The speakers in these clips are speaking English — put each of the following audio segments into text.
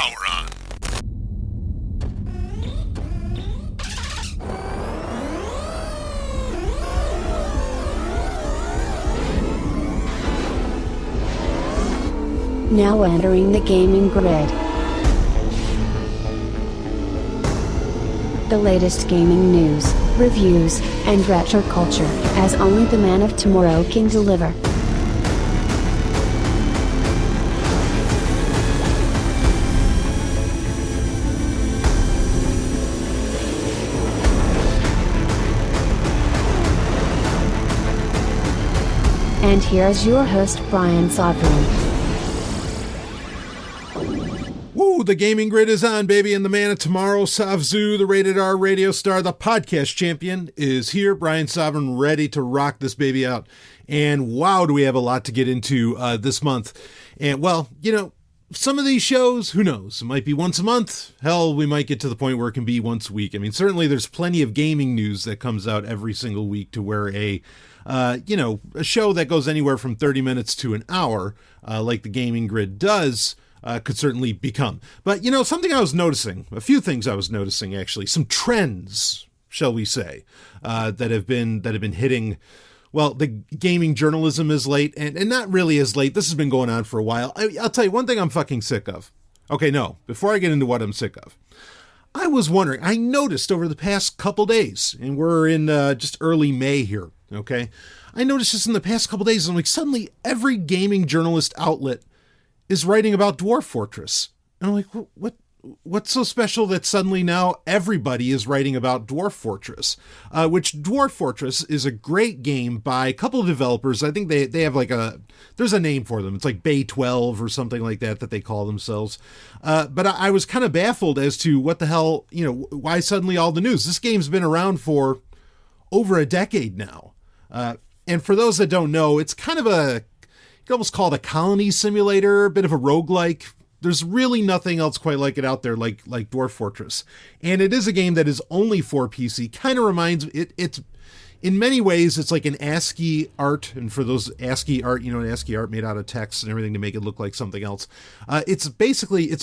power on. Now entering the gaming grid. The latest gaming news, reviews, and retro culture, as only the man of tomorrow can deliver. And here's your host, Brian Sovereign. Woo, the gaming grid is on, baby, and the man of tomorrow, Savzu, the rated R radio star, the podcast champion, is here. Brian Sovereign, ready to rock this baby out. And wow, do we have a lot to get into this month. And well, you know, some of these shows, who knows? It might be once a month. Hell, we might get to the point where it can be once a week. I mean, certainly there's plenty of gaming news that comes out every single week to where a show that goes anywhere from 30 minutes to an hour, like the gaming grid does, could certainly become. But, you know, something I was noticing, a few things I was noticing, actually, some trends, shall we say, that have been hitting, well, the gaming journalism is late, and not really as late. This has been going on for a while. I'll tell you one thing I'm fucking sick of. Okay, no, before I get into what I'm sick of, I was wondering, I noticed over the past couple days, and we're in just early May here, okay? I noticed this in the past couple days, and like suddenly every gaming journalist outlet is writing about Dwarf Fortress. And I'm like, what's so special that suddenly now everybody is writing about Dwarf Fortress? Which Dwarf Fortress is a great game by a couple of developers. I think they have like there's a name for them. It's like Bay 12 or something like that they call themselves. But I was kind of baffled as to what the hell, you know, why suddenly all the news. This game's been around for over a decade now. And for those that don't know, it's kind of you could almost call it a colony simulator, a bit of a roguelike. There's really nothing else quite like it out there, like Dwarf Fortress. And it is a game that is only for PC. Kind of reminds it's in many ways, it's like an ASCII art. And for those ASCII art, you know, an ASCII art made out of text and everything to make it look like something else. It's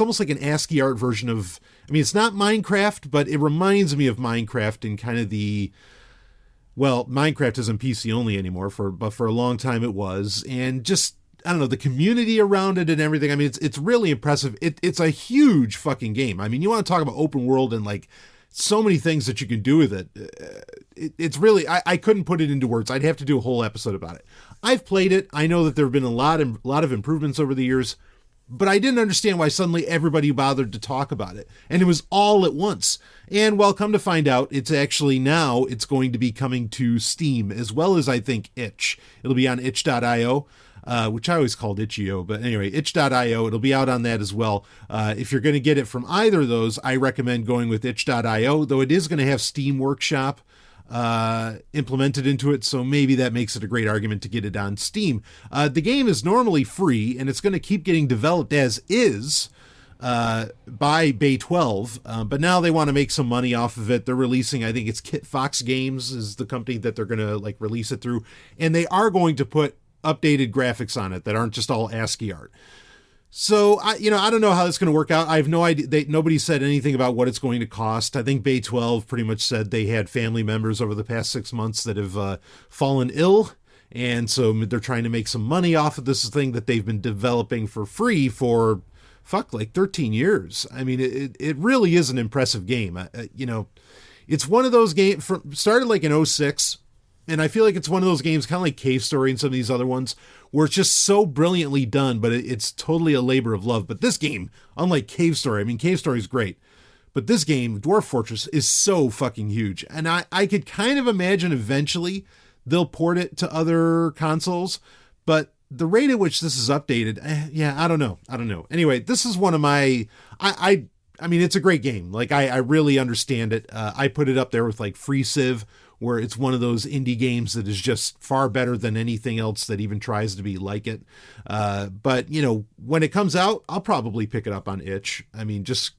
almost like an ASCII art version of, I mean, it's not Minecraft, but it reminds me of Minecraft in kind of well, Minecraft isn't PC only anymore, but for a long time it was. And just, I don't know, the community around it and everything. I mean, it's really impressive. It's a huge fucking game. I mean, you want to talk about open world and like so many things that you can do with it. It's really, I couldn't put it into words. I'd have to do a whole episode about it. I've played it. I know that there have been a lot of improvements over the years, but I didn't understand why suddenly everybody bothered to talk about it. And it was all at once. And well, come to find out, it's actually now, it's going to be coming to Steam, as well as I think itch. It'll be on itch.io, which I always called itch.io, but anyway, itch.io, it'll be out on that as well. If you're going to get it from either of those, I recommend going with itch.io, though it is going to have Steam Workshop implemented into it, so maybe that makes it a great argument to get it on Steam. The game is normally free, and it's going to keep getting developed as is by Bay 12, but now they want to make some money off of it. They're releasing, I think it's Fox Games is the company that they're going to like release it through, and they are going to put updated graphics on it that aren't just all ASCII art. So, I don't know how it's going to work out. I have no idea. Nobody said anything about what it's going to cost. I think Bay 12 pretty much said they had family members over the past 6 months that have fallen ill. And so they're trying to make some money off of this thing that they've been developing for free for, like 13 years. I mean, it really is an impressive game. It's one of those games, started like in 06. And I feel like it's one of those games, kind of like Cave Story and some of these other ones, where it's just so brilliantly done, but it's totally a labor of love. But this game, unlike Cave Story, I mean, Cave Story is great, but this game, Dwarf Fortress, is so fucking huge. And I could kind of imagine eventually they'll port it to other consoles, but the rate at which this is updated, I don't know. Anyway, this is one of my, I mean, it's a great game. Like, I really understand it. I put it up there with like Free Civ, where it's one of those indie games that is just far better than anything else that even tries to be like it. But, when it comes out, I'll probably pick it up on itch. I mean, just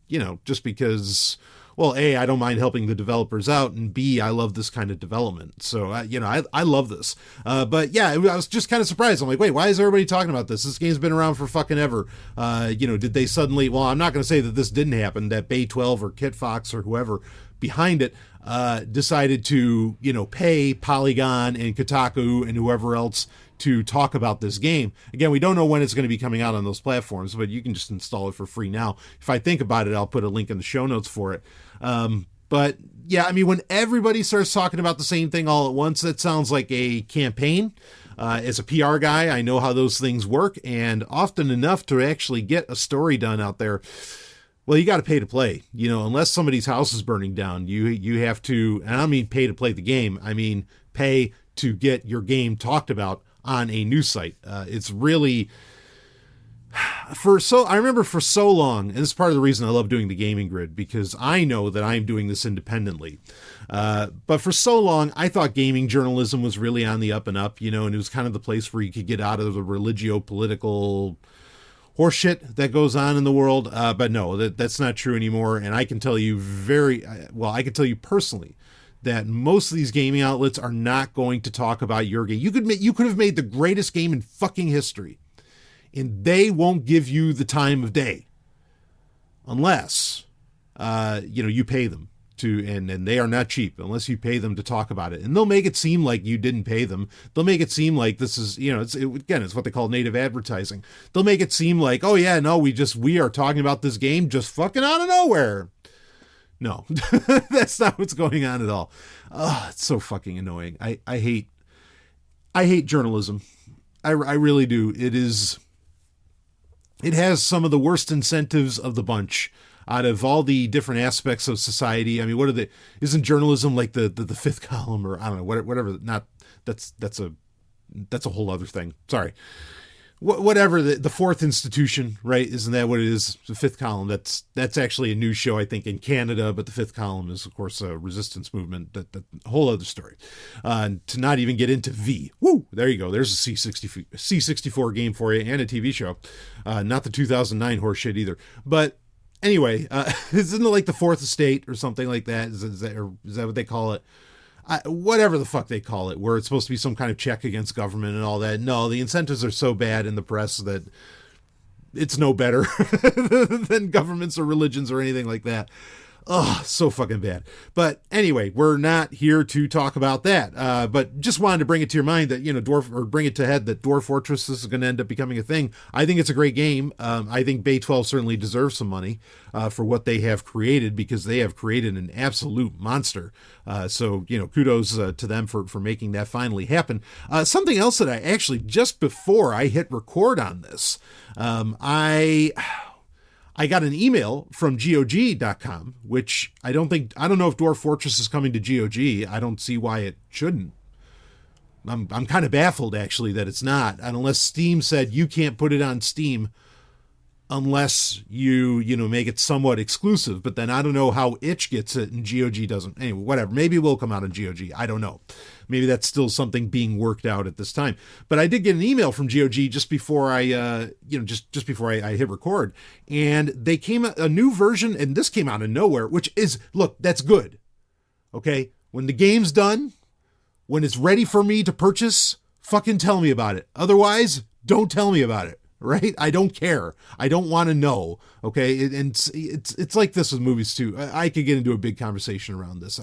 because, well, A, I don't mind helping the developers out, and B, I love this kind of development. So, I love this. But yeah, I was just kind of surprised. I'm like, wait, why is everybody talking about this? This game's been around for fucking ever. Did they suddenly, well, I'm not going to say that this didn't happen, that Bay 12 or Kit Fox or whoever behind it decided to, pay Polygon and Kotaku and whoever else to talk about this game. Again, we don't know when it's going to be coming out on those platforms, but you can just install it for free now. If I think about it, I'll put a link in the show notes for it. But yeah, I mean, when everybody starts talking about the same thing all at once, that sounds like a campaign. As a PR guy, I know how those things work, and often enough to actually get a story done out there, well, you got to pay to play. Unless somebody's house is burning down, you have to, and I don't mean pay to play the game, I mean pay to get your game talked about on a news site. It's really, I remember for so long, and this is part of the reason I love doing the Gaming Grid, because I know that I'm doing this independently. But for so long, I thought gaming journalism was really on the up and up, and it was kind of the place where you could get out of the religio-political horseshit that goes on in the world. But no, that's not true anymore. And I can tell you I can tell you personally that most of these gaming outlets are not going to talk about your game. You could have made the greatest game in fucking history, and they won't give you the time of day unless, you pay them to, and they are not cheap unless you pay them to talk about it. And they'll make it seem like you didn't pay them. They'll make it seem like this is, it's what they call native advertising. They'll make it seem like, oh yeah, no, we are talking about this game just fucking out of nowhere. No, that's not what's going on at all. Oh, it's so fucking annoying. I hate journalism. I really do. It has some of the worst incentives of the bunch out of all the different aspects of society. I mean, isn't journalism like the fifth column, or I don't know, whatever, not, that's a whole other thing. Sorry. Whatever, the fourth institution, right? Isn't that what it is? The fifth column. That's actually a news show, I think, in Canada, but the fifth column is, of course, a resistance movement. That whole other story. To not even get into V. Woo! There you go. There's a C64 game for you and a TV show. Not the 2009 horseshit either. But anyway, isn't it like the fourth estate or something like that? Is that what they call it? Whatever the fuck they call it, where it's supposed to be some kind of check against government and all that. No, the incentives are so bad in the press that it's no better than governments or religions or anything like that. Oh, so fucking bad. But anyway, we're not here to talk about that. But just wanted to bring it to your mind that, bring it to head that Dwarf Fortress is going to end up becoming a thing. I think it's a great game. I think Bay 12 certainly deserves some money for what they have created, because they have created an absolute monster. So kudos to them for making that finally happen. Something else that I actually, just before I hit record on this, I got an email from GOG.com, which I don't know if Dwarf Fortress is coming to GOG. I don't see why it shouldn't. I'm kind of baffled, actually, that it's not, unless Steam said you can't put it on Steam unless you make it somewhat exclusive. But then I don't know how Itch gets it and GOG doesn't. Anyway, whatever. Maybe it will come out on GOG. I don't know. Maybe that's still something being worked out at this time. But I did get an email from GOG just before I, just before I hit record, and they came out a new version, and this came out of nowhere, which is, look, that's good. Okay, when the game's done, when it's ready for me to purchase, fucking tell me about it. Otherwise, don't tell me about it. Right? I don't care. I don't want to know. Okay. And it's like this with movies too. I could get into a big conversation around this.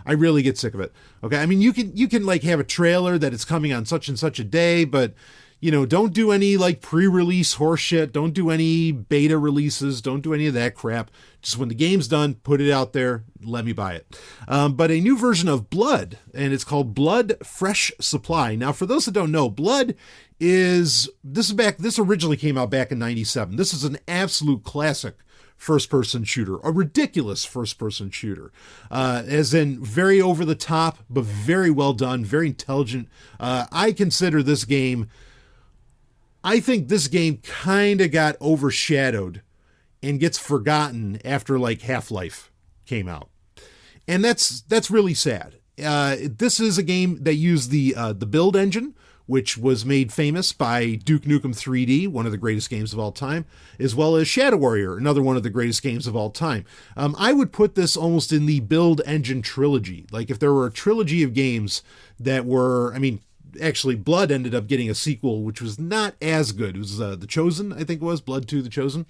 I really get sick of it. Okay. I mean, you can like have a trailer that it's coming on such and such a day, but don't do any like pre-release horse shit. Don't do any beta releases. Don't do any of that crap. Just when the game's done, put it out there. Let me buy it. But a new version of Blood, and it's called Blood Fresh Supply. Now, for those that don't know, Blood this originally came out back in 97. This is an absolute classic first-person shooter, a ridiculous first-person shooter, as in very over the top, but very well done, very intelligent. I consider this game, I think this game kind of got overshadowed and gets forgotten after like Half-Life came out. And that's really sad. This is a game that used the build engine, which was made famous by Duke Nukem 3D, one of the greatest games of all time, as well as Shadow Warrior, another one of the greatest games of all time. I would put this almost in the Build Engine trilogy. Like if there were a trilogy of games that were, actually Blood ended up getting a sequel, which was not as good. It was The Chosen, I think it was, Blood 2 The Chosen.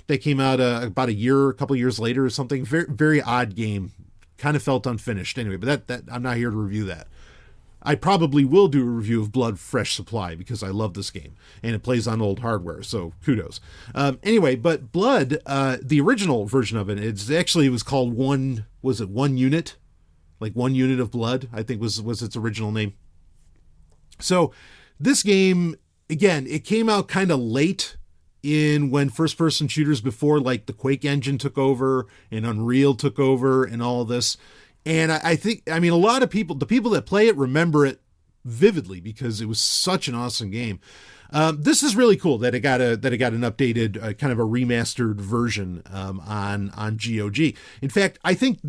That came out about a couple years later or something. Very, very odd game. Kind of felt unfinished anyway, but that I'm not here to review that. I probably will do a review of Blood Fresh Supply because I love this game and it plays on old hardware, so kudos. Anyway, but Blood, the original version of it, it was called One Unit? Like 1 Unit of Blood, I think was its original name. So this game, again, it came out kind of late in when first-person shooters before like the Quake engine took over and Unreal took over and all of this. And I think, a lot of people, the people that play it remember it vividly because it was such an awesome game. This is really cool that it got an updated, kind of a remastered version on GOG. In fact, I think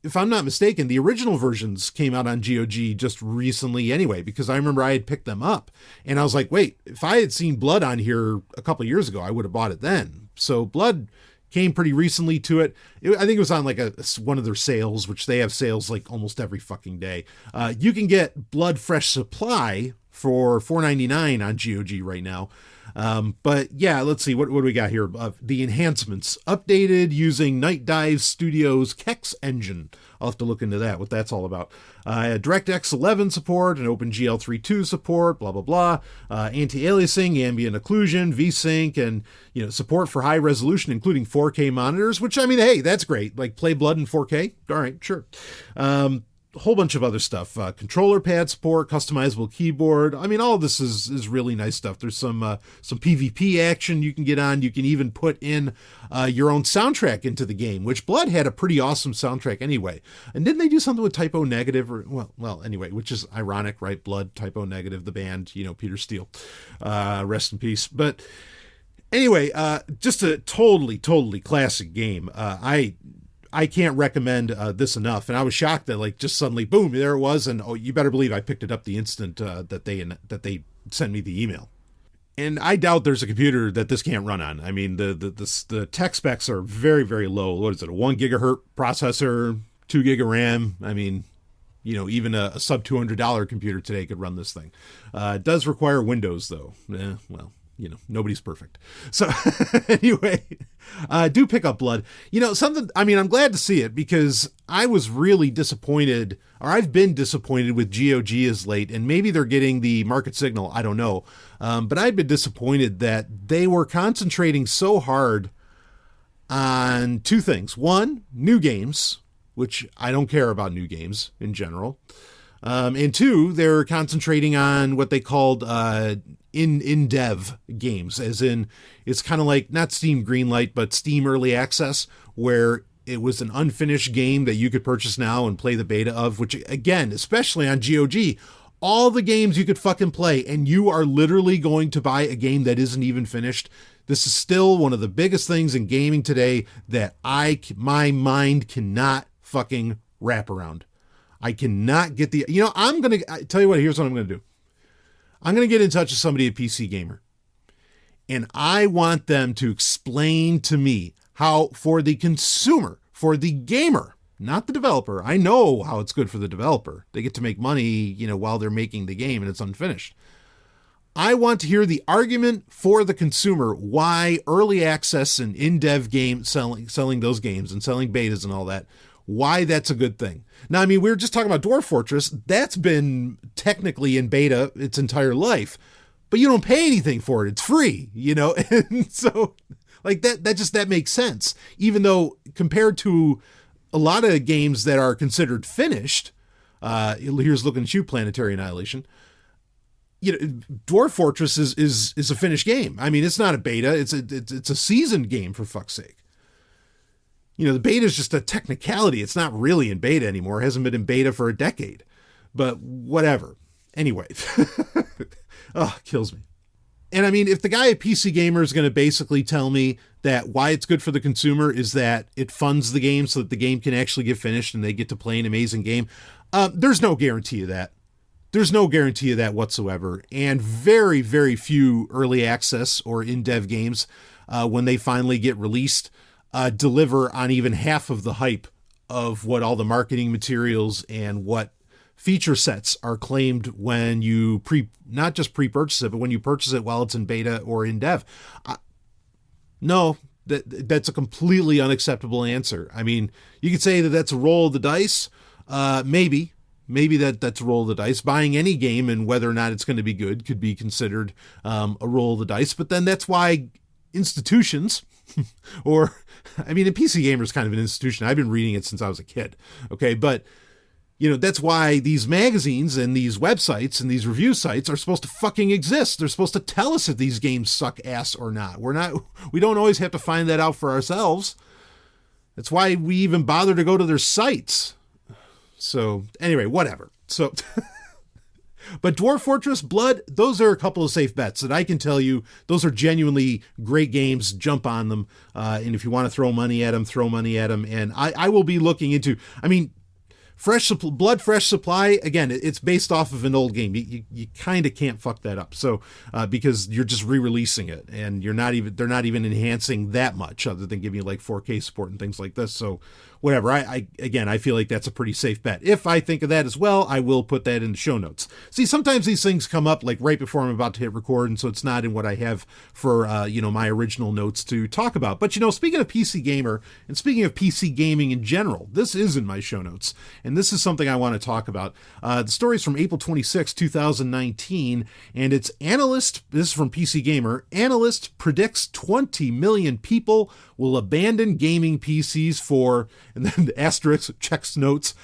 if I'm not mistaken, the original versions came out on GOG just recently anyway, because I remember I had picked them up and I was like, wait, if I had seen Blood on here a couple of years ago, I would have bought it then. So Blood came pretty recently to it. I think it was on like one of their sales, which they have sales like almost every fucking day. You can get Blood Fresh Supply for $4.99 on GOG right now. But yeah, let's see, what do we got here? The enhancements updated using Night Dive Studios Kex engine. I'll have to look into that, what that's all about. DirectX 11 support and OpenGL 3.2 support, blah, blah, blah. Anti-aliasing, ambient occlusion, VSync, and, support for high resolution, including 4K monitors, which, hey, that's great. Like play Blood in 4K. All right, sure. A whole bunch of other stuff, controller pad support, customizable keyboard. All of this is really nice stuff. There's some PvP action you can get on. You can even put in your own soundtrack into the game, which Blood had a pretty awesome soundtrack anyway. And didn't they do something with Typo Negative? Anyway, which is ironic, right? Blood, Typo Negative, the band, Peter Steele, rest in peace. But anyway, just a totally classic game. I can't recommend this enough. And I was shocked that like just suddenly, boom, there it was. And you better believe I picked it up the instant that they sent me the email. And I doubt there's a computer that this can't run on. The tech specs are very, very low. What is it? A 1 gigahertz processor, 2 gig of RAM. Even a sub $200 computer today could run this thing. It does require Windows though. Nobody's perfect. So anyway, do pick up Blood. I'm glad to see it because I was really disappointed, or I've been disappointed with GOG as late, and maybe they're getting the market signal. I don't know. But I've been disappointed that they were concentrating so hard on two things. One, new games, which I don't care about new games in general. And two, they're concentrating on what they called in dev games, as in it's kind of like not Steam Greenlight, but Steam Early Access, where it was an unfinished game that you could purchase now and play the beta of, which again, especially on GOG, all the games you could fucking play, and you are literally going to buy a game that isn't even finished. This is still one of the biggest things in gaming today that my mind cannot fucking wrap around. I cannot get I'm going to tell you what, here's what I'm going to do. I'm going to get in touch with somebody at PC Gamer, and I want them to explain to me how, for the consumer, for the gamer, not the developer. I know how it's good for the developer. They get to make money, while they're making the game and it's unfinished. I want to hear the argument for the consumer why early access and in-dev game selling those games and selling betas and all that, why that's a good thing. Now, we were just talking about Dwarf Fortress. That's been technically in beta its entire life, but you don't pay anything for it. It's free, and so like that makes sense. Even though compared to a lot of games that are considered finished, here's looking at you, Planetary Annihilation. Dwarf Fortress is a finished game. It's not a beta. It's a seasoned game, for fuck's sake. The beta is just a technicality. It's not really in beta anymore. It hasn't been in beta for a decade, but whatever. Anyway, kills me. And if the guy at PC Gamer is going to basically tell me that why it's good for the consumer is that it funds the game so that the game can actually get finished and they get to play an amazing game, there's no guarantee of that. there's no guarantee of that whatsoever. And very, very few early access or in-dev games, when they finally get released, deliver on even half of the hype of what all the marketing materials and what feature sets are claimed when you not just pre-purchase it, but when you purchase it while it's in beta or in dev. No, that's a completely unacceptable answer. I mean, you could say that that's a roll of the dice. Maybe that's a roll of the dice. Buying any game and whether or not it's going to be good could be considered a roll of the dice. But then that's why institutions or, I mean, a PC Gamer is kind of an institution. I've been reading it since I was a kid. Okay. But that's why these magazines and these websites and these review sites are supposed to fucking exist. They're supposed to tell us if these games suck ass or not. We don't always have to find that out for ourselves. That's why we even bother to go to their sites. So anyway, whatever. So, but Dwarf Fortress, Blood, those are a couple of safe bets that I can tell you. Those are genuinely great games. Jump on them. And if you want to throw money at them, throw money at them. And I will be looking into, I mean, Blood Fresh Supply, again, it's based off of an old game. You kind of can't fuck that up. So, because you're just re-releasing it and they're not even enhancing that much other than giving you like 4K support and things like this. So whatever. I feel like that's a pretty safe bet. If I think of that as well, I will put that in the show notes. See, sometimes these things come up like right before I'm about to hit record. And so it's not in what I have for, my original notes to talk about. But, speaking of PC Gamer and speaking of PC gaming in general, this is in my show notes. And this is something I want to talk about. The story is from April 26, 2019, and it's this is from PC Gamer, analyst predicts 20 million people will abandon gaming PCs for, and then the asterisk checks notes,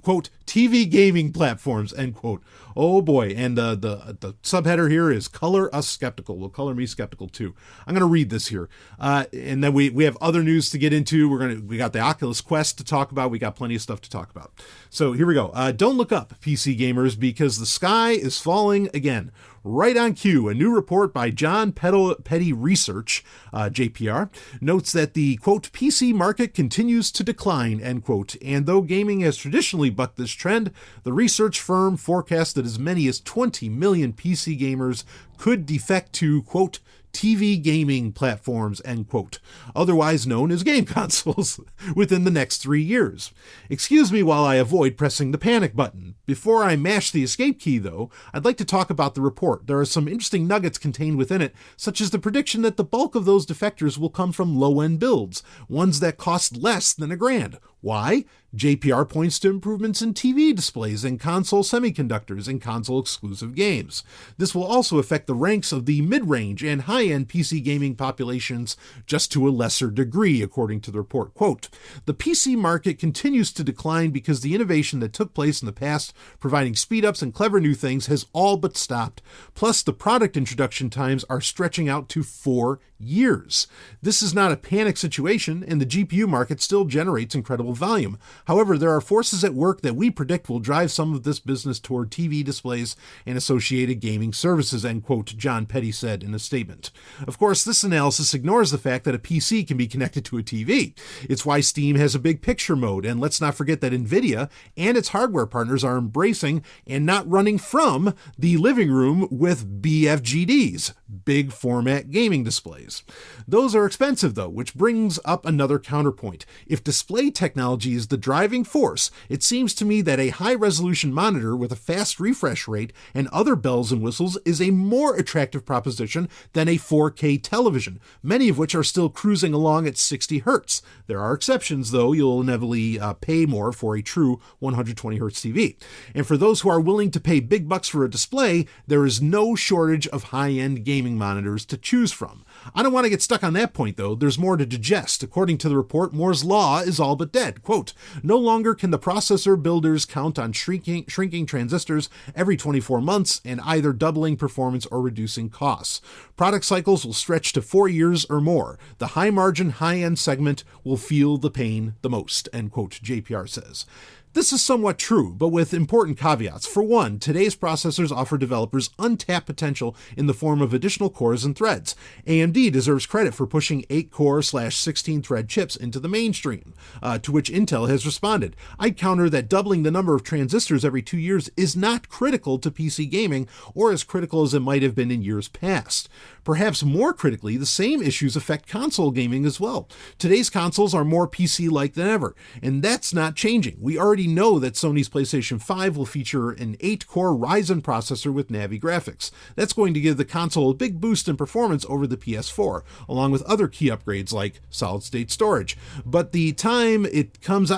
quote, TV gaming platforms, end quote. Oh boy. And the subheader here is color us skeptical. Well, color me skeptical too. I'm going to read this here. And then we have other news to get into. We got the Oculus Quest to talk about. We got plenty of stuff to talk about. So here we go. Don't look up, PC gamers, because the sky is falling again. Right on cue, a new report by John Petty Research, JPR, notes that the, quote, PC market continues to decline, end quote. And though gaming has traditionally bucked this trend, the research firm forecasts that as many as 20 million PC gamers could defect to, quote, TV gaming platforms, end quote, otherwise known as game consoles, within the next 3 years. Excuse me while I avoid pressing the panic button. Before I mash the escape key, though, I'd like to talk about the report. There are some interesting nuggets contained within it, such as the prediction that the bulk of those defectors will come from low-end builds, ones that cost less than $1,000. Why? JPR points to improvements in TV displays and console semiconductors and console-exclusive games. This will also affect the ranks of the mid-range and high-end PC gaming populations just to a lesser degree, according to the report. Quote, the PC market continues to decline because the innovation that took place in the past, providing speed-ups and clever new things, has all but stopped. Plus, the product introduction times are stretching out to 4 years. This is not a panic situation, and the GPU market still generates incredible volume. However, there are forces at work that we predict will drive some of this business toward TV displays and associated gaming services, end quote, John Petty said in a statement. Of course, this analysis ignores the fact that a PC can be connected to a TV. It's why Steam has a big picture mode, and let's not forget that NVIDIA and its hardware partners are embracing and not running from the living room with BFGDs, big format gaming displays. Those are expensive though, which brings up another counterpoint. If display technology is the driving force, it seems to me that a high-resolution monitor with a fast refresh rate and other bells and whistles is a more attractive proposition than a 4K television, many of which are still cruising along at 60 Hz. There are exceptions, though. You'll inevitably pay more for a true 120 Hz TV. And for those who are willing to pay big bucks for a display, there is no shortage of high-end gaming monitors to choose from. I don't want to get stuck on that point, though. There's more to digest. According to the report, Moore's Law is all but dead. Quote, no longer can the processor builders count on shrinking transistors every 24 months and either doubling performance or reducing costs. Product cycles will stretch to 4 years or more. The high-margin, high-end segment will feel the pain the most, end quote, JPR says. This is somewhat true, but with important caveats. For one, today's processors offer developers untapped potential in the form of additional cores and threads. AMD deserves credit for pushing 8-core/16-thread chips into the mainstream, to which Intel has responded. I'd counter that doubling the number of transistors every 2 years is not critical to PC gaming, or as critical as it might have been in years past. Perhaps more critically, the same issues affect console gaming as well. Today's consoles are more PC-like than ever, and that's not changing. We already know that Sony's PlayStation 5 will feature an 8-core Ryzen processor with Navi graphics. That's going to give the console a big boost in performance over the PS4, along with other key upgrades like solid-state storage. But by the time it comes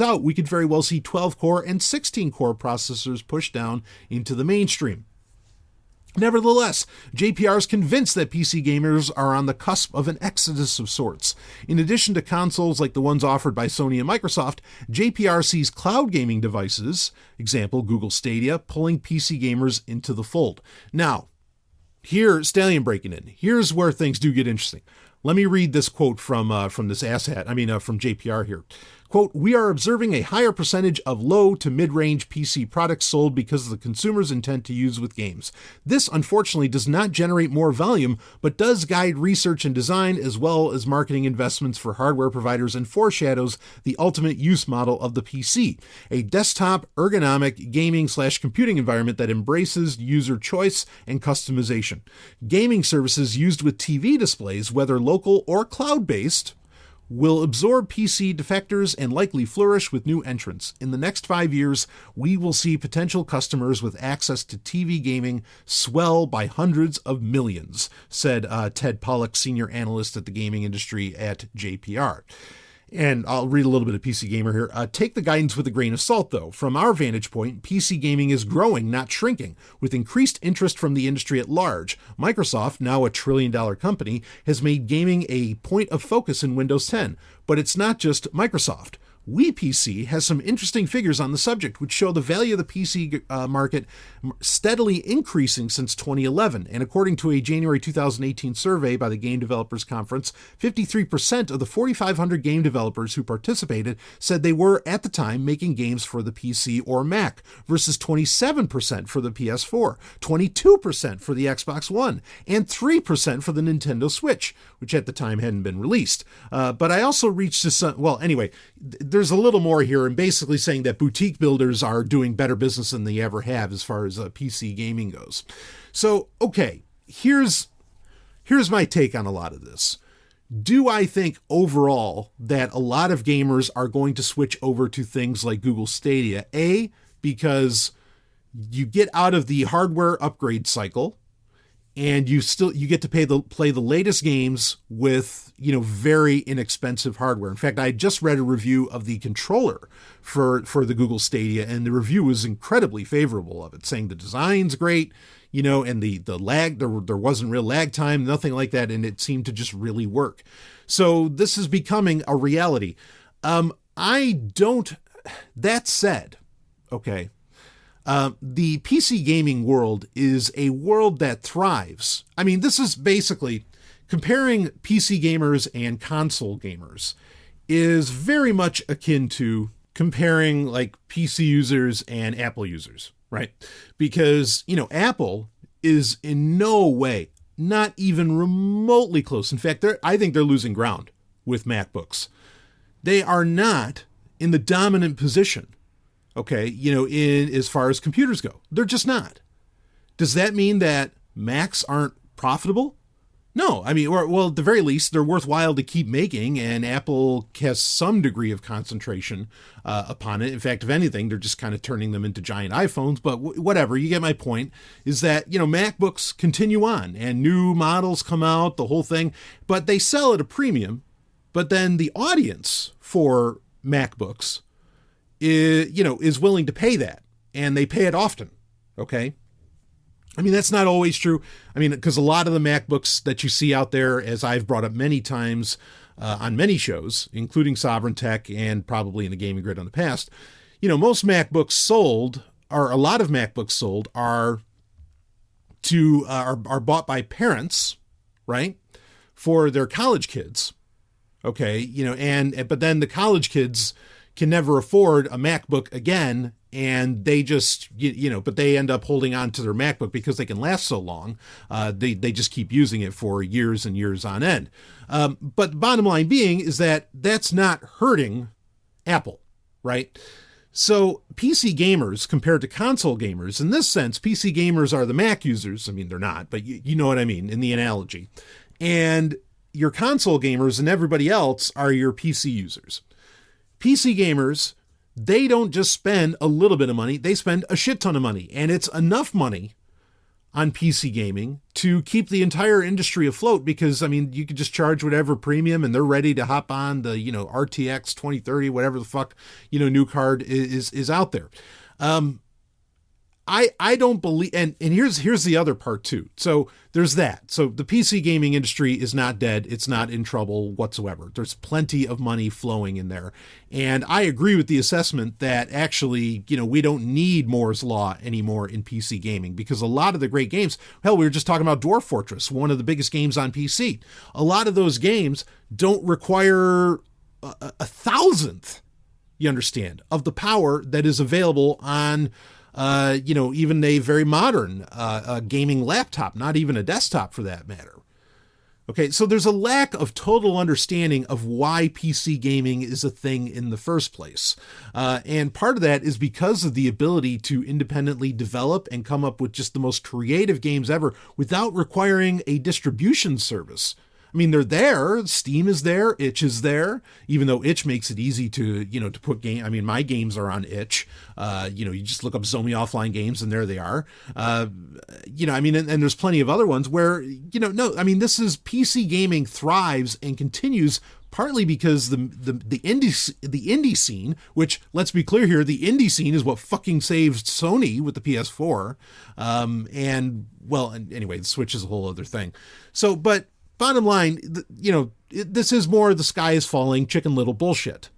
out, we could very well see 12-core and 16-core processors pushed down into the mainstream. Nevertheless, JPR is convinced that PC gamers are on the cusp of an exodus of sorts. In addition to consoles like the ones offered by Sony and Microsoft, JPR sees cloud gaming devices, example Google Stadia, pulling PC gamers into the fold. Now, here, Stallion breaking in. Here's where things do get interesting. Let me read this quote from this asshat, from JPR here. Quote, "We are observing a higher percentage of low to mid-range PC products sold because of the consumer's intent to use with games. This, unfortunately, does not generate more volume, but does guide research and design as well as marketing investments for hardware providers and foreshadows the ultimate use model of the PC, a desktop, ergonomic, gaming/computing environment that embraces user choice and customization. Gaming services used with TV displays, whether local or cloud-based, will absorb PC defectors and likely flourish with new entrants. In the next 5 years, we will see potential customers with access to TV gaming swell by hundreds of millions," said Ted Pollack, senior analyst at the gaming industry at JPR. And I'll read a little bit of PC Gamer here. Take the guidance with a grain of salt, though. From our vantage point, PC gaming is growing, not shrinking, with increased interest from the industry at large. Microsoft, now a trillion-dollar company, has made gaming a point of focus in Windows 10. But it's not just Microsoft. WePC has some interesting figures on the subject, which show the value of the PC market steadily increasing since 2011. And according to a January 2018 survey by the Game Developers Conference, 53% of the 4,500 game developers who participated said they were, at the time, making games for the PC or Mac, versus 27% for the PS4, 22% for the Xbox One, and 3% for the Nintendo Switch, which at the time hadn't been released. But I also reached this, there's a little more here, and basically saying that boutique builders are doing better business than they ever have as far as PC gaming goes. So, okay, here's my take on a lot of this. Do I think overall that a lot of gamers are going to switch over to things like Google Stadia? A, because you get out of the hardware upgrade cycle, and you get to play the latest games with, very inexpensive hardware. In fact, I just read a review of the controller for the Google Stadia, and the review was incredibly favorable of it, saying the design's great, and the lag, there wasn't real lag time, nothing like that, and it seemed to just really work. So this is becoming a reality. That said, okay, the PC gaming world is a world that thrives. I mean, this is basically comparing PC gamers and console gamers is very much akin to comparing like PC users and Apple users, right? Because, Apple is in no way, not even remotely close. In fact, I think they're losing ground with MacBooks. They are not in the dominant position, okay, in as far as computers go. They're just not. Does that mean that Macs aren't profitable? No, I mean, well, at the very least, they're worthwhile to keep making, and Apple has some degree of concentration upon it. In fact, if anything, they're just kind of turning them into giant iPhones, but whatever, you get my point, is that, MacBooks continue on, and new models come out, the whole thing, but they sell at a premium, but then the audience for MacBooks is willing to pay that, and they pay it often, okay? I mean, that's not always true. I mean, because a lot of the MacBooks that you see out there, as I've brought up many times on many shows, including Sovereign Tech and probably in the Gaming Grid on the past, most MacBooks sold, or a lot of MacBooks sold, are bought by parents, right, for their college kids, okay, but then the college kids, can never afford a MacBook again, and they just, but they end up holding on to their MacBook because they can last so long. They just keep using it for years and years on end. But the bottom line being is that that's not hurting Apple, right? So PC gamers compared to console gamers, in this sense, PC gamers are the Mac users. I mean, they're not, but you know what I mean in the analogy. And your console gamers and everybody else are your PC users. PC gamers, they don't just spend a little bit of money, they spend a shit ton of money. And it's enough money on PC gaming to keep the entire industry afloat because, I mean, you could just charge whatever premium and they're ready to hop on the, RTX 2030, whatever the fuck, new card is out there. I don't believe, and here's the other part too. So there's that. So the PC gaming industry is not dead. It's not in trouble whatsoever. There's plenty of money flowing in there. And I agree with the assessment that actually, we don't need Moore's Law anymore in PC gaming because a lot of the great games, hell, we were just talking about Dwarf Fortress, one of the biggest games on PC. A lot of those games don't require a thousandth, you understand, of the power that is available on even a very modern gaming laptop, not even a desktop for that matter. Okay, so there's a lack of total understanding of why PC gaming is a thing in the first place. And part of that is because of the ability to independently develop and come up with just the most creative games ever without requiring a distribution service. I mean, they're there. Steam is there. Itch is there. Even though Itch makes it easy to, to put game. I mean, my games are on Itch. You just look up Zomi Offline Games and there they are. And there's plenty of other ones where, this is PC gaming thrives and continues partly because the indie scene, which let's be clear here, the indie scene is what fucking saved Sony with the PS4. Anyway, the Switch is a whole other thing. So, but bottom line, this is more the sky is falling, Chicken Little bullshit.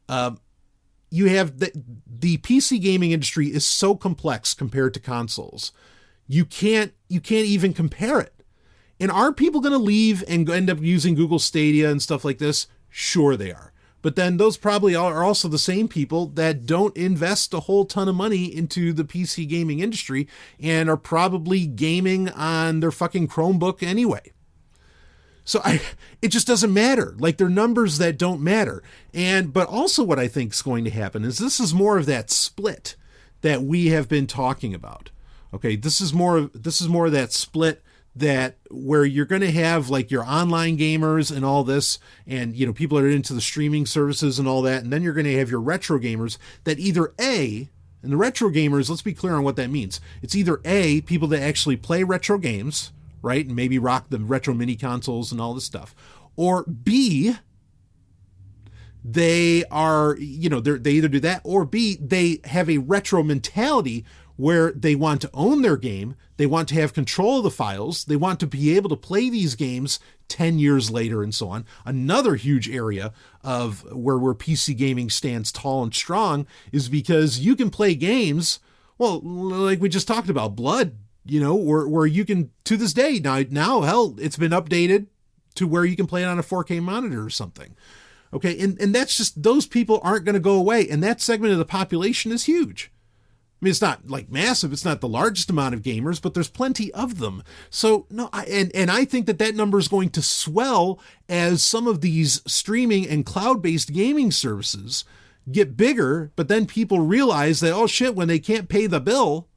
You have the PC gaming industry is so complex compared to consoles. You can't even compare it. And are people going to leave and end up using Google Stadia and stuff like this? Sure they are. But then those probably are also the same people that don't invest a whole ton of money into the PC gaming industry and are probably gaming on their fucking Chromebook anyway. So it just doesn't matter. Like, they're numbers that don't matter. But also what I think is going to happen is this is more of that split that we have been talking about. Okay, this is more of that split that where you're going to have like your online gamers and all this, and people are into the streaming services and all that, and then you're going to have your retro gamers that either and the retro gamers, let's be clear on what that means. It's either people that actually play retro games, right, and maybe rock the retro mini consoles and all this stuff, or B, they are, they either do that, or B, they have a retro mentality where they want to own their game, they want to have control of the files, they want to be able to play these games 10 years later and so on. Another huge area of where PC gaming stands tall and strong is because you can play games, well, like we just talked about, Blood, where you can, to this day, now, hell, it's been updated to where you can play it on a 4K monitor or something. Okay, and that's just, those people aren't going to go away, and that segment of the population is huge. I mean, it's not like massive, it's not the largest amount of gamers, but there's plenty of them. So, no, and I think that number is going to swell as some of these streaming and cloud-based gaming services get bigger, but then people realize that, oh shit, when they can't pay the bill,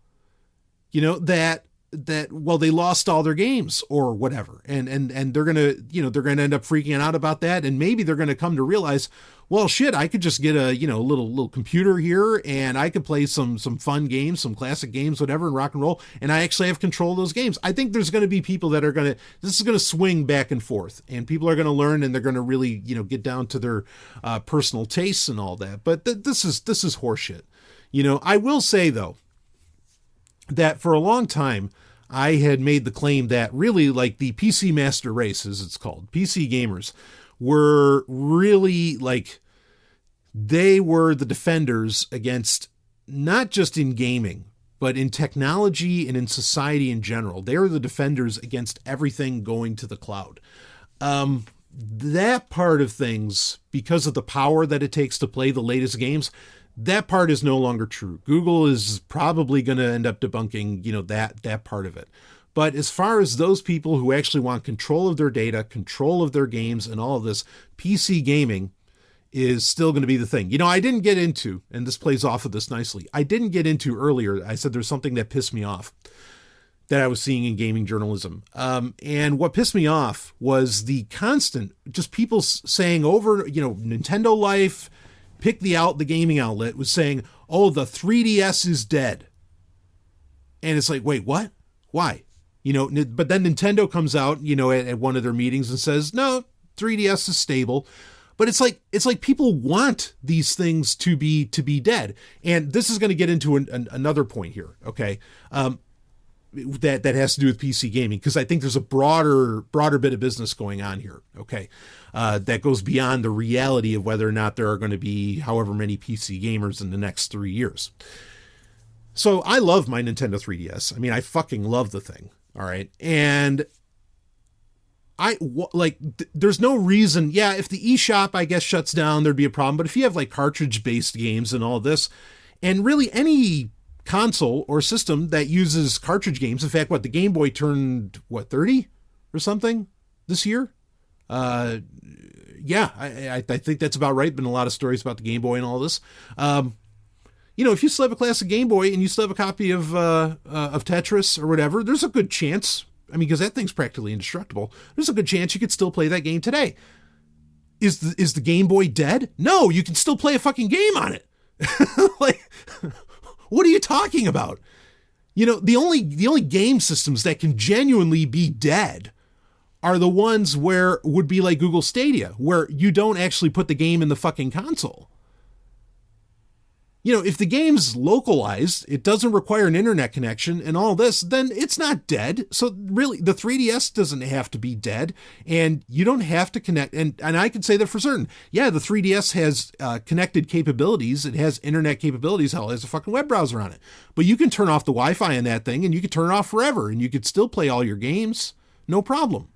that they lost all their games or whatever. And they're going to, they're going to end up freaking out about that. And maybe they're going to come to realize, well, shit, I could just get a, little computer here and I could play some fun games, some classic games, whatever, and rock and roll. And I actually have control of those games. I think there's going to be people that are this is going to swing back and forth, and people are going to learn, and they're going to really, get down to their personal tastes and all that. But this is horseshit. I will say though, that for a long time, I had made the claim that really, like, the PC master race, as it's called, PC gamers, were really, like, they were the defenders against, not just in gaming, but in technology and in society in general. They were the defenders against everything going to the cloud. that part of things, because of the power that it takes to play the latest games, that part is no longer true. Google is probably going to end up debunking, that part of it. But as far as those people who actually want control of their data, control of their games and all of this, PC gaming is still going to be the thing. I didn't get into, and this plays off of this nicely, I didn't get into earlier, I said there's something that pissed me off that I was seeing in gaming journalism. And what pissed me off was the constant, just people saying over, Nintendo Life, pick the gaming outlet, was saying, oh, the 3DS is dead. And it's like, wait, what? Why? But then Nintendo comes out, at one of their meetings and says, no, 3DS is stable. But it's like people want these things to be dead. And this is going to get into another point here. Okay. That has to do with PC gaming, because I think there's a broader bit of business going on here. Okay. That goes beyond the reality of whether or not there are going to be however many PC gamers in the next 3 years. So I love my Nintendo 3DS. I mean, I fucking love the thing. All right. And there's no reason. Yeah. If the eShop, I guess, shuts down, there'd be a problem. But if you have like cartridge based games and all this, and really any console or system that uses cartridge games. In fact, the Game Boy turned 30 or something this year. Yeah, I think that's about right. Been a lot of stories about the Game Boy and all this. If you still have a classic Game Boy and you still have a copy of Tetris or whatever, there's a good chance. I mean, because that thing's practically indestructible. There's a good chance you could still play that game today. Is the Game Boy dead? No, you can still play a fucking game on it. What are you talking about? The only game systems that can genuinely be dead are the ones where would be like Google Stadia, where you don't actually put the game in the fucking console. If the game's localized, it doesn't require an internet connection and all this, then it's not dead. So really, the 3DS doesn't have to be dead, and you don't have to connect. And I can say that for certain. Yeah, the 3DS has connected capabilities. It has internet capabilities. Hell, it has a fucking web browser on it. But you can turn off the Wi-Fi on that thing, and you can turn it off forever, and you could still play all your games. No problem.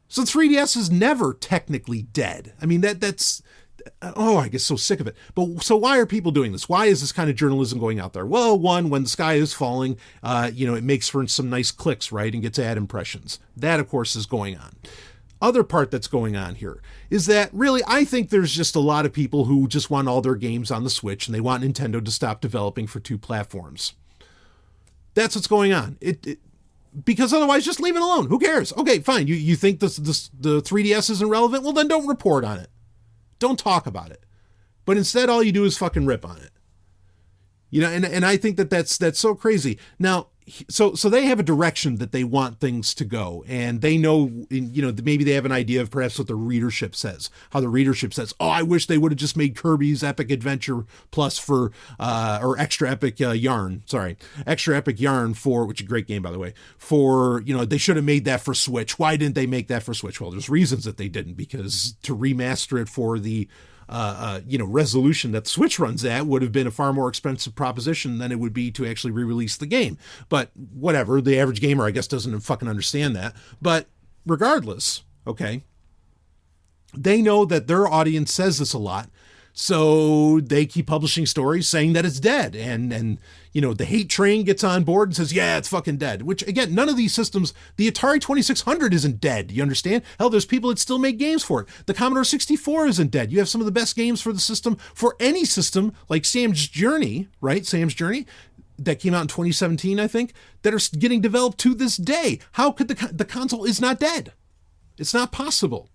So 3DS is never technically dead. I mean, that's... I get so sick of it. But so why are people doing this? Why is this kind of journalism going out there? Well, one, when the sky is falling, it makes for some nice clicks, right? And gets ad impressions. That, of course, is going on. Other part that's going on here is that really, I think there's just a lot of people who just want all their games on the Switch and they want Nintendo to stop developing for 2 platforms. That's what's going on. Because otherwise, just leave it alone. Who cares? Okay, fine. You think the 3DS isn't relevant? Well, then don't report on it. Don't talk about it. But instead, all you do is fucking rip on it. And I think that's so crazy. Now, so they have a direction that they want things to go, and they know, maybe they have an idea of perhaps what the readership says, how the readership says, oh, I wish they would have just made Kirby's Epic Adventure Plus or Extra Epic Yarn for, which is a great game, by the way, they should have made that for Switch. Why didn't they make that for Switch? Well, there's reasons that they didn't, because to remaster it for the resolution that the Switch runs at would have been a far more expensive proposition than it would be to actually re-release the game. But whatever, the average gamer, I guess, doesn't fucking understand that. But regardless, okay, they know that their audience says this a lot. So they keep publishing stories saying that it's dead. And the hate train gets on board and says, yeah, it's fucking dead. Which, again, none of these systems, the Atari 2600 isn't dead. You understand? Hell, there's people that still make games for it. The Commodore 64 isn't dead. You have some of the best games for the system, for any system, like Sam's Journey, right? Sam's Journey, that came out in 2017, I think, that are getting developed to this day. How could the console is not dead? It's not possible.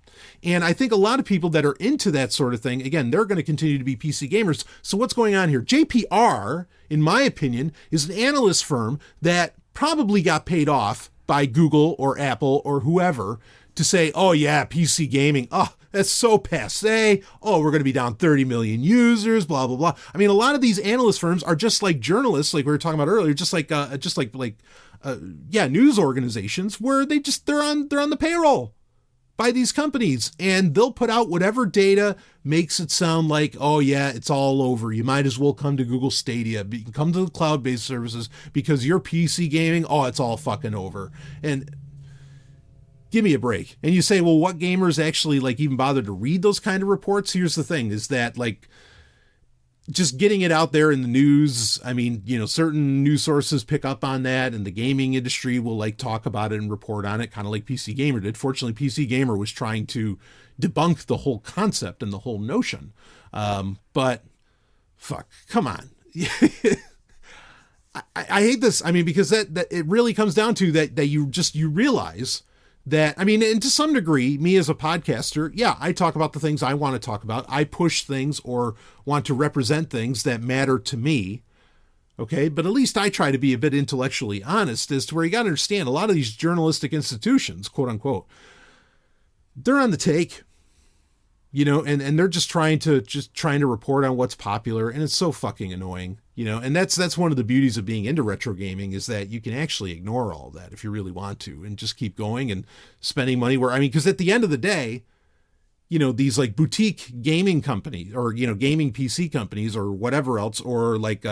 And I think a lot of people that are into that sort of thing, again, they're going to continue to be PC gamers. So what's going on here? JPR, in my opinion, is an analyst firm that probably got paid off by Google or Apple or whoever to say, oh yeah, PC gaming, oh, that's so passé. Oh, we're going to be down 30 million users, blah, blah, blah. I mean, a lot of these analyst firms are just like journalists, like we were talking about earlier, just like news organizations where they're on the payroll by these companies, and they'll put out whatever data makes it sound like, oh yeah, it's all over. You might as well come to Google Stadia, you can come to the cloud-based services because your PC gaming, oh, it's all fucking over. And give me a break. And you say, well, what gamers actually like even bother to read those kind of reports? Here's the thing is that like just getting it out there in the news. I mean, certain news sources pick up on that and the gaming industry will like talk about it and report on it, kind of like PC Gamer did. Fortunately, PC Gamer was trying to debunk the whole concept and the whole notion. But fuck, come on. I hate this. I mean, because that it really comes down to that you realize that, I mean, and to some degree, me as a podcaster, yeah, I talk about the things I want to talk about. I push things or want to represent things that matter to me. Okay. But at least I try to be a bit intellectually honest as to where you got to understand a lot of these journalistic institutions, quote unquote, they're on the take, and they're just trying to report on what's popular. And it's so fucking annoying, and that's one of the beauties of being into retro gaming is that you can actually ignore all that if you really want to and just keep going and spending money because at the end of the day, these like boutique gaming companies or, gaming PC companies or whatever else, or like,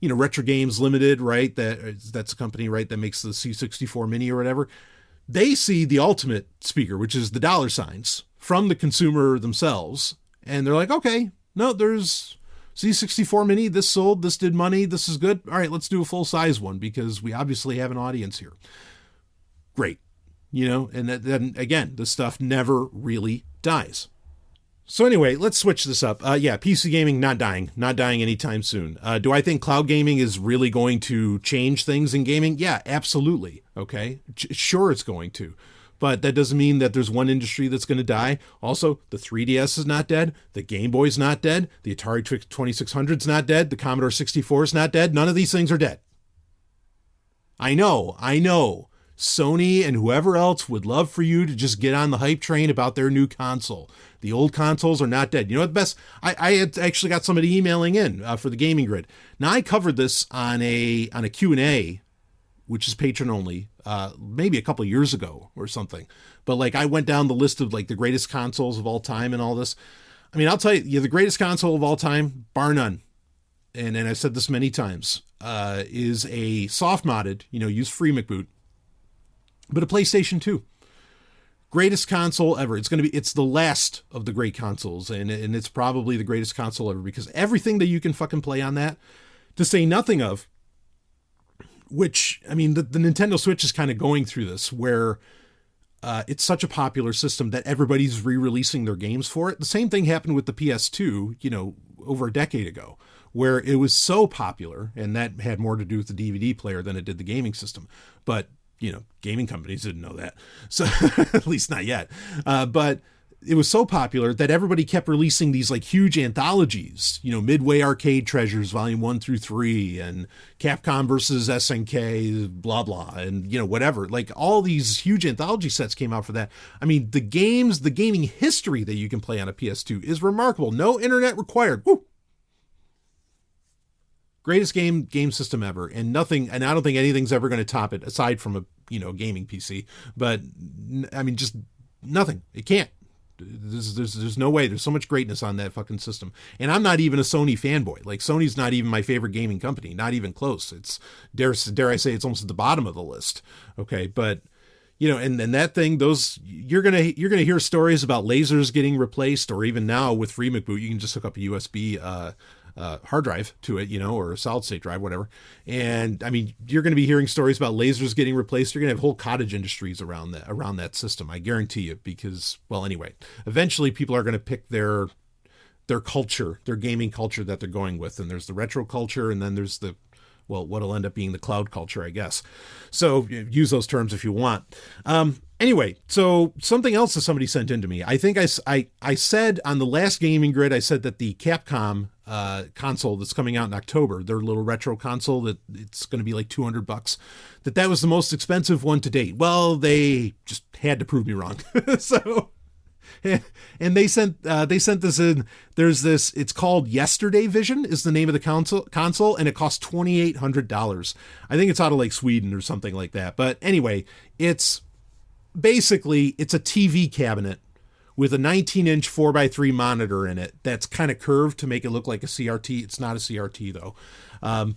Retro Games Limited, right? That's a company, right, that makes the C64 Mini or whatever. They see the ultimate speaker, which is the dollar signs from the consumer themselves. And they're like, okay, no, there's C64 Mini. This sold, this did money. This is good. All right, let's do a full size one because we obviously have an audience here. Great. And then again, this stuff never really dies. So anyway, let's switch this up. PC gaming, not dying anytime soon. Do I think cloud gaming is really going to change things in gaming? Yeah, absolutely. Okay. Sure, it's going to, but that doesn't mean that there's one industry that's going to die. Also, the 3DS is not dead. The Game Boy's not dead. The Atari 2600 is not dead. The Commodore 64 is not dead. None of these things are dead. I know. Sony and whoever else would love for you to just get on the hype train about their new console. The old consoles are not dead. You know what the best? I had actually got somebody emailing in for the Gaming Grid. Now I covered this on a Q&A, which is patron only, maybe a couple of years ago or something. But like I went down the list of like the greatest consoles of all time and all this. I mean, I'll tell you, the greatest console of all time, bar none. And I've said this many times, is a soft modded, use FreeMcBoot. But a PlayStation 2, greatest console ever. It's the last of the great consoles. And it's probably the greatest console ever because everything that you can fucking play on that, to say nothing of, which, I mean, the Nintendo Switch is kind of going through this where it's such a popular system that everybody's re-releasing their games for it. The same thing happened with the PS2, over a decade ago, where it was so popular, and that had more to do with the DVD player than it did the gaming system. But gaming companies didn't know that. So at least not yet. But it was so popular that everybody kept releasing these like huge anthologies, Midway Arcade Treasures, Volume 1 through 3, and Capcom versus SNK, blah, blah, and, whatever. Like all these huge anthology sets came out for that. I mean, the gaming history that you can play on a PS2 is remarkable. No internet required. Woo! Greatest game system ever, and I don't think anything's ever going to top it aside from a, gaming PC, but I mean, just nothing. It can't. There's no way. There's so much greatness on that fucking system. And I'm not even a Sony fanboy. Like Sony's not even my favorite gaming company, not even close. It's dare I say it's almost at the bottom of the list. Okay. But and that thing, you're going to hear stories about lasers getting replaced, or even now with FreeMcBoot, you can just hook up a USB, hard drive to it, or a solid state drive, whatever. And I mean, you're going to be hearing stories about lasers getting replaced. You're going to have whole cottage industries around that system. I guarantee you, because, well, anyway, eventually people are going to pick their culture, their gaming culture that they're going with. And there's the retro culture. And then there's what'll end up being the cloud culture, I guess. So use those terms if you want. Anyway, so something else that somebody sent in to me. I think I said on the last Gaming Grid, I said that the Capcom console that's coming out in October, their little retro console, that it's going to be like $200, that was the most expensive one to date. Well, they just had to prove me wrong. So, and they sent this in. There's this, it's called Yesterday Vision is the name of the console, and it costs $2,800. I think it's out of like Sweden or something like that. But anyway, it's a TV cabinet with a 19-inch 4x3 monitor in it that's kind of curved to make it look like a CRT. It's not a CRT, though.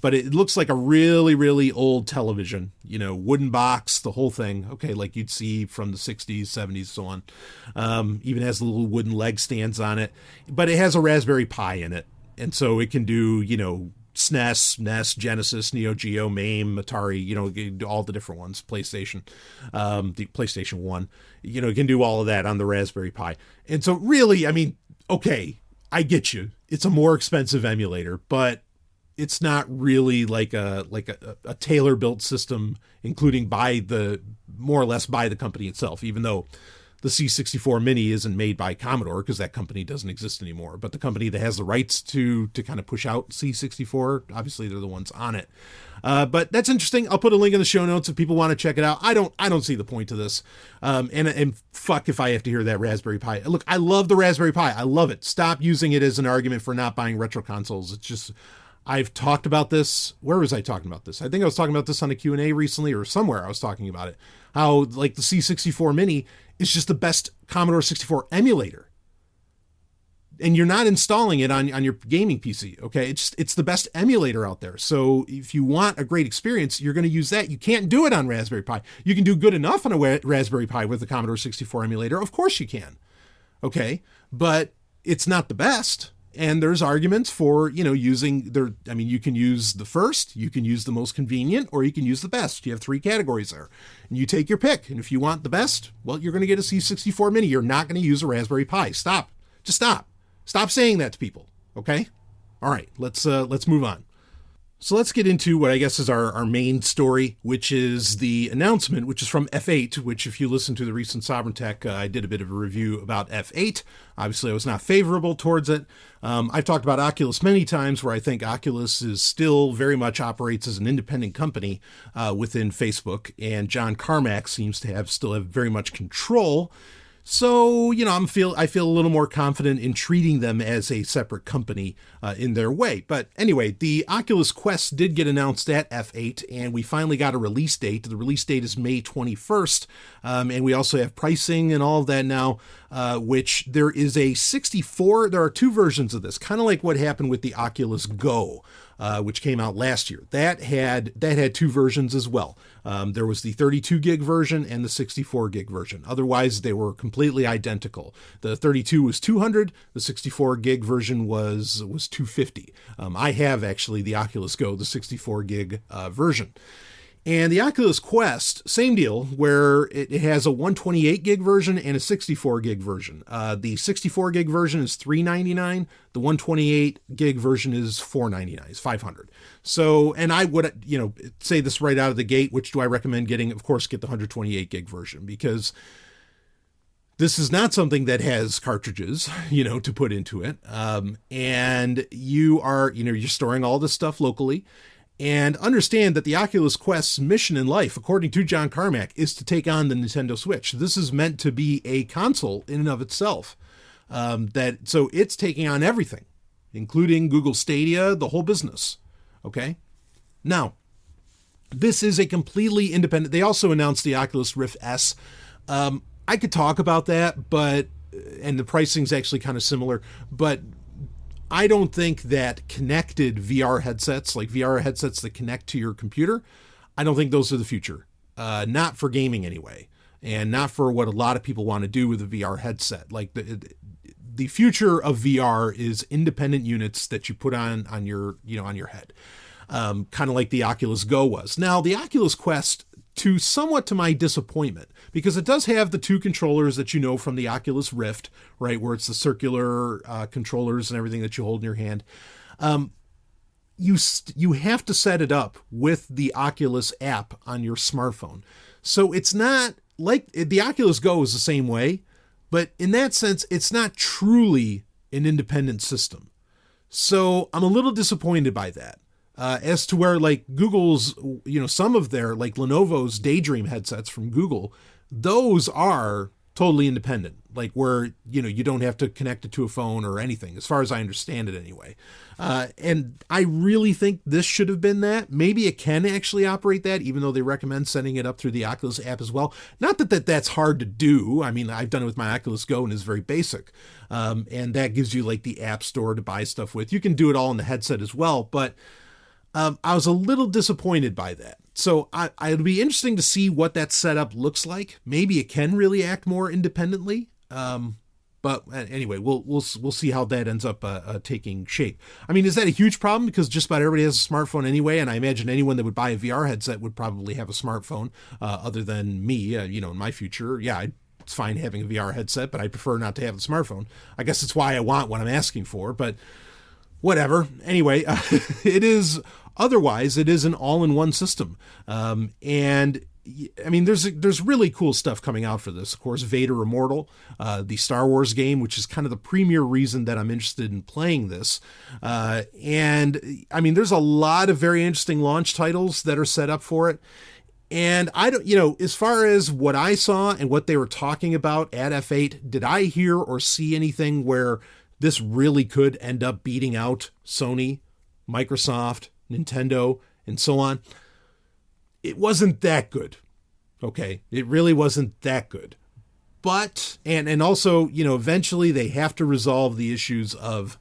But it looks like a really, really old television, wooden box, the whole thing. Okay, like you'd see from the 60s, 70s, so on. Even has little wooden leg stands on it. But it has a Raspberry Pi in it. And so it can do, SNES, NES, Genesis, Neo Geo, MAME, Atari, all the different ones, PlayStation, the PlayStation 1. It can do all of that on the Raspberry Pi. And so really, okay, I get you. It's a more expensive emulator, but it's not really like a tailor-built system, including more or less by the company itself, even though the C64 Mini isn't made by Commodore because that company doesn't exist anymore. But the company that has the rights to kind of push out C64, obviously they're the ones on it. But that's interesting. I'll put a link in the show notes if people want to check it out. I don't see the point to this. And fuck if I have to hear that Raspberry Pi. Look, I love the Raspberry Pi. I love it. Stop using it as an argument for not buying retro consoles. It's just, I've talked about this. Where was I talking about this? I think I was talking about this on a Q&A recently, or somewhere I was talking about it. How like the C64 Mini is just the best Commodore 64 emulator. And you're not installing it on your gaming PC, okay? It's the best emulator out there. So if you want a great experience, you're going to use that. You can't do it on Raspberry Pi. You can do good enough on a Raspberry Pi with the Commodore 64 emulator. Of course you can, okay? But it's not the best. And there's arguments for, you can use the first, you can use the most convenient, or you can use the best. You have 3 categories there. And you take your pick. And if you want the best, well, you're going to get a C64 Mini. You're not going to use a Raspberry Pi. Stop. Just stop. Stop saying that to people. Okay? All right, let's move on. So let's get into what I guess is our main story, which is the announcement, which is from F8, which if you listen to the recent Sovereign Tech, I did a bit of a review about F8. Obviously, I was not favorable towards it. I've talked about Oculus many times, where I think Oculus is still very much operates as an independent company within Facebook, and John Carmack seems to still have very much control. So, I feel a little more confident in treating them as a separate company in their way. But anyway, the Oculus Quest did get announced at F8, and we finally got a release date. The release date is May 21st, and we also have pricing and all of that now, which there is a 64. There are 2 versions of this, kind of like what happened with the Oculus Go, which came out last year. That had 2 versions as well. There was the 32 gig version and the 64 gig version. Otherwise, they were completely identical. The 32 was 200. The 64 gig version was 250. I have actually the Oculus Go, the 64 gig version. And the Oculus Quest, same deal, where it has a 128 gig version and a 64 gig version. The 64 gig version is $399. The 128 gig version is $499. It's $500. So, and I would, say this right out of the gate, which do I recommend getting? Of course, get the 128 gig version, because this is not something that has cartridges, to put into it. And you are, you're storing all this stuff locally. And understand that the Oculus Quest's mission in life, according to John Carmack, is to take on the Nintendo Switch. This is meant to be a console in and of itself. So it's taking on everything, including Google Stadia, the whole business. Okay? Now, this is a completely independent. They also announced the Oculus Rift S. I could talk about that, and the pricing's actually kind of similar, but I don't think that connected VR headsets, like VR headsets that connect to your computer, I don't think those are the future. Not for gaming anyway, and not for what a lot of people want to do with a VR headset. Like the future of VR is independent units that you put on your head, kind of like the Oculus Go was. Now, the Oculus Quest, somewhat to my disappointment, because it does have the 2 controllers that you know from the Oculus Rift, right, where it's the circular controllers and everything that you hold in your hand. You have to set it up with the Oculus app on your smartphone. So it's not like the Oculus Go is the same way, but in that sense, it's not truly an independent system. So I'm a little disappointed by that. As to where like Google's, some of their, like Lenovo's Daydream headsets from Google, those are totally independent, like where, you don't have to connect it to a phone or anything, as far as I understand it anyway. And I really think this should have been that. Maybe it can actually operate that, even though they recommend setting it up through the Oculus app as well. Not that that's hard to do. I mean, I've done it with my Oculus Go and it's very basic. And that gives you like the app store to buy stuff with. You can do it all in the headset as well, but I was a little disappointed by that. So it'll be interesting to see what that setup looks like. Maybe it can really act more independently. But anyway, we'll see how that ends up taking shape. I mean, is that a huge problem? Because just about everybody has a smartphone anyway, and I imagine anyone that would buy a VR headset would probably have a smartphone, other than me. In my future, it's fine having a VR headset, but I prefer not to have the smartphone. I guess it's why I want what I'm asking for, but whatever. Anyway, it is an all-in-one system. And I mean, there's really cool stuff coming out for this. Of course, Vader Immortal, the Star Wars game, which is kind of the premier reason that I'm interested in playing this. And I mean, there's a lot of very interesting launch titles that are set up for it. And I don't, as far as what I saw and what they were talking about at F8, did I hear or see anything where this really could end up beating out Sony, Microsoft, Nintendo, and so on? It wasn't that good. Okay. It really wasn't that good. But, and also, eventually they have to resolve the issues of,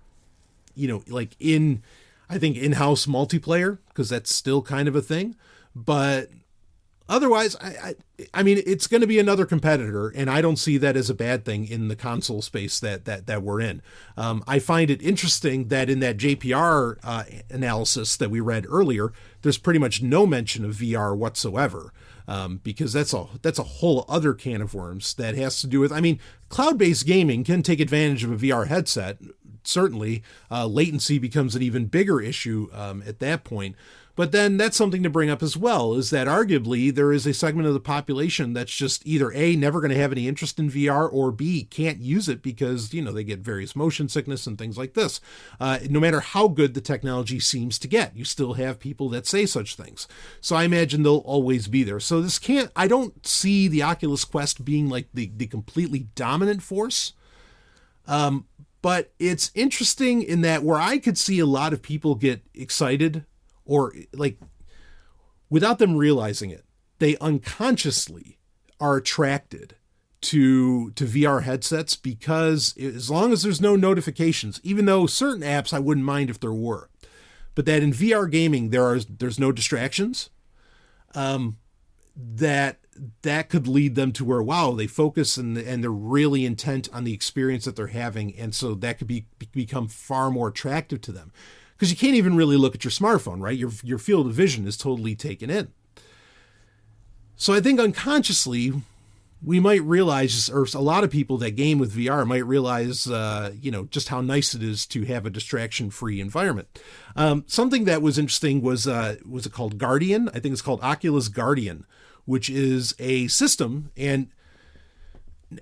like I think in-house multiplayer, because that's still kind of a thing. But otherwise, I mean, it's going to be another competitor, and I don't see that as a bad thing in the console space that we're in. I find it interesting that in that JPR analysis that we read earlier, there's pretty much no mention of VR whatsoever, because that's a whole other can of worms that has to do with, I mean, cloud-based gaming can take advantage of a VR headset. Certainly, latency becomes an even bigger issue at that point. But then that's something to bring up as well, is that arguably there is a segment of the population that's just either A, never going to have any interest in VR, or B, can't use it because, they get various motion sickness and things like this. No matter how good the technology seems to get, you still have people that say such things. So I imagine they'll always be there. So I don't see the Oculus Quest being like the completely dominant force. But it's interesting in that where I could see a lot of people get excited, or like without them realizing it, they unconsciously are attracted to VR headsets, because as long as there's no notifications, even though certain apps I wouldn't mind if there were, but that in VR gaming there's no distractions, that could lead them to where, wow, they focus and they're really intent on the experience that they're having, and so that could become far more attractive to them. Because you can't even really look at your smartphone, right? Your field of vision is totally taken in. So I think unconsciously, we might realize, or a lot of people that game with VR might realize, just how nice it is to have a distraction-free environment. Something that was interesting was it called Guardian? I think it's called Oculus Guardian, which is a system. And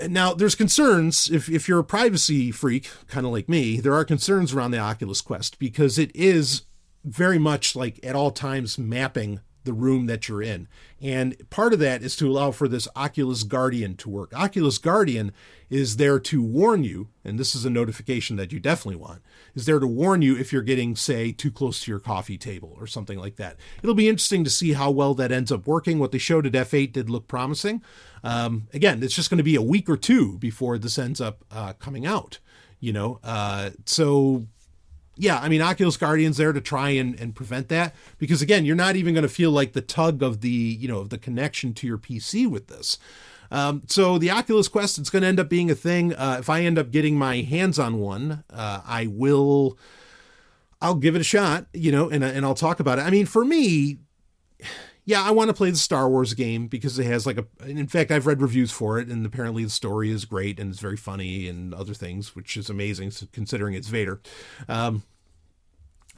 now there's concerns, if you're a privacy freak, kind of like me, there are concerns around the Oculus Quest, because it is very much like at all times mapping the room that you're in. And part of that is to allow for this Oculus Guardian to work. Oculus Guardian is there to warn you, and this is a notification that you definitely want, is there to warn you if you're getting, say, too close to your coffee table or something like that. It'll be interesting to see how well that ends up working. What they showed at F8 did look promising. Again, it's just going to be a week or two before this ends up coming out, so yeah, I mean, Oculus Guardian's there to try and prevent that, because again, you're not even going to feel like the tug of the connection to your PC with this. So the Oculus Quest, it's going to end up being a thing. If I end up getting my hands on one, I'll give it a shot, and I'll talk about it. I mean, for me, yeah, I want to play the Star Wars game because it has in fact, I've read reviews for it, and apparently the story is great and it's very funny and other things, which is amazing considering it's Vader. I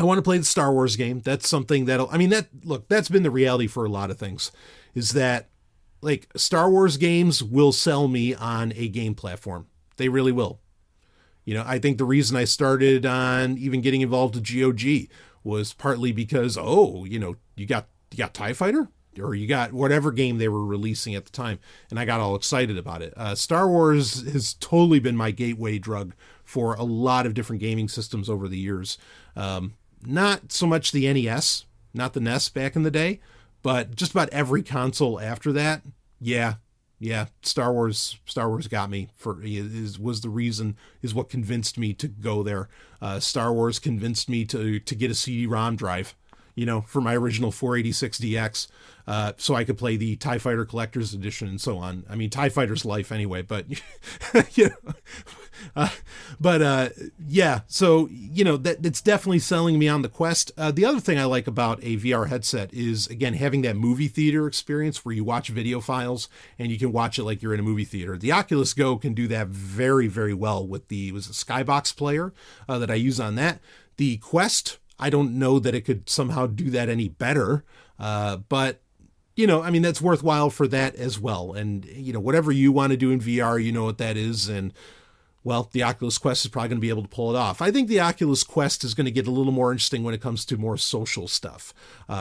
want to play the Star Wars game. That's something that's been the reality for a lot of things, is that like Star Wars games will sell me on a game platform. They really will. I think the reason I started on even getting involved with GOG was partly because, you got TIE Fighter? or you got whatever game they were releasing at the time, and I got all excited about it. Star Wars has totally been my gateway drug for a lot of different gaming systems over the years. Not so much the NES, not the NES back in the day, but just about every console after that. Yeah, Star Wars got me. Was what convinced me to go there. Star Wars convinced me to get a CD-ROM drive, for my original 486DX, so I could play the TIE Fighter Collector's Edition and so on. I mean, TIE Fighter's life anyway, but, yeah, so, that's definitely selling me on the Quest. The other thing I like about a VR headset is, again, having that movie theater experience where you watch video files and you can watch it like you're in a movie theater. The Oculus Go can do that very, very well with the Skybox player that I use on that. The Quest, I don't know that it could somehow do that any better, but, that's worthwhile for that as well. And, whatever you want to do in VR, you know what that is. And, well, the Oculus Quest is probably going to be able to pull it off. I think the Oculus Quest is going to get a little more interesting when it comes to more social stuff.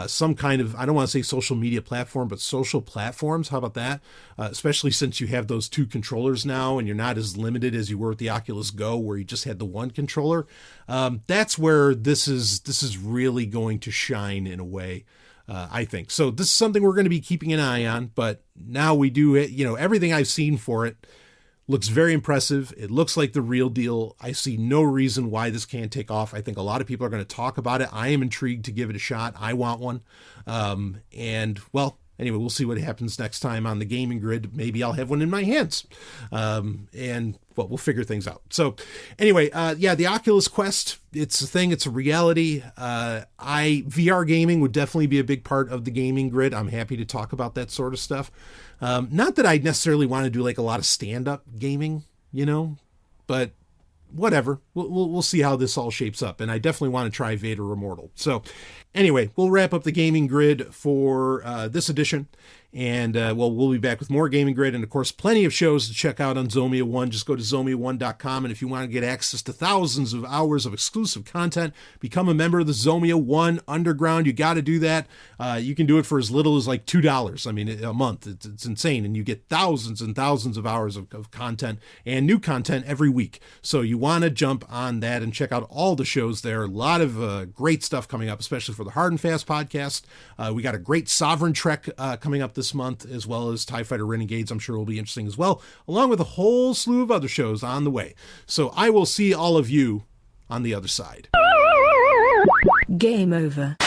Some kind of, I don't want to say social media platform, but social platforms. How about that? Especially since you have those two controllers now and you're not as limited as you were with the Oculus Go where you just had the one controller. That's where this is really going to shine in a way. I think. So this is something we're going to be keeping an eye on, but now we do it, everything I've seen for it looks very impressive. It looks like the real deal. I see no reason why this can't take off. I think a lot of people are going to talk about it. I am intrigued to give it a shot. I want one. And well, anyway, we'll see what happens next time on the Gaming Grid. Maybe I'll have one in my hands. Well, we'll figure things out. So anyway, the Oculus Quest, it's a thing. It's a reality. VR gaming would definitely be a big part of the Gaming Grid. I'm happy to talk about that sort of stuff. Not that I necessarily want to do like a lot of stand-up gaming, but whatever. We'll see how this all shapes up. And I definitely want to try Vader Immortal. So anyway, we'll wrap up the Gaming Grid for this edition. And we'll be back with more Gaming Grid and, of course, plenty of shows to check out on Zomia One. Just go to Zomia1.com. And if you want to get access to thousands of hours of exclusive content, become a member of the Zomia One Underground. You got to do that. You can do it for as little as like $2. I mean, a month. It's insane. And you get thousands and thousands of hours of content and new content every week. So you want to jump on that and check out all the shows there. A lot of great stuff coming up, especially for the Hard and Fast podcast. We got a great Sovereign Trek coming up this month, as well as TIE Fighter Renegades. I'm sure will be interesting as well, along with a whole slew of other shows on the way. So I will see all of you on the other side. Game over.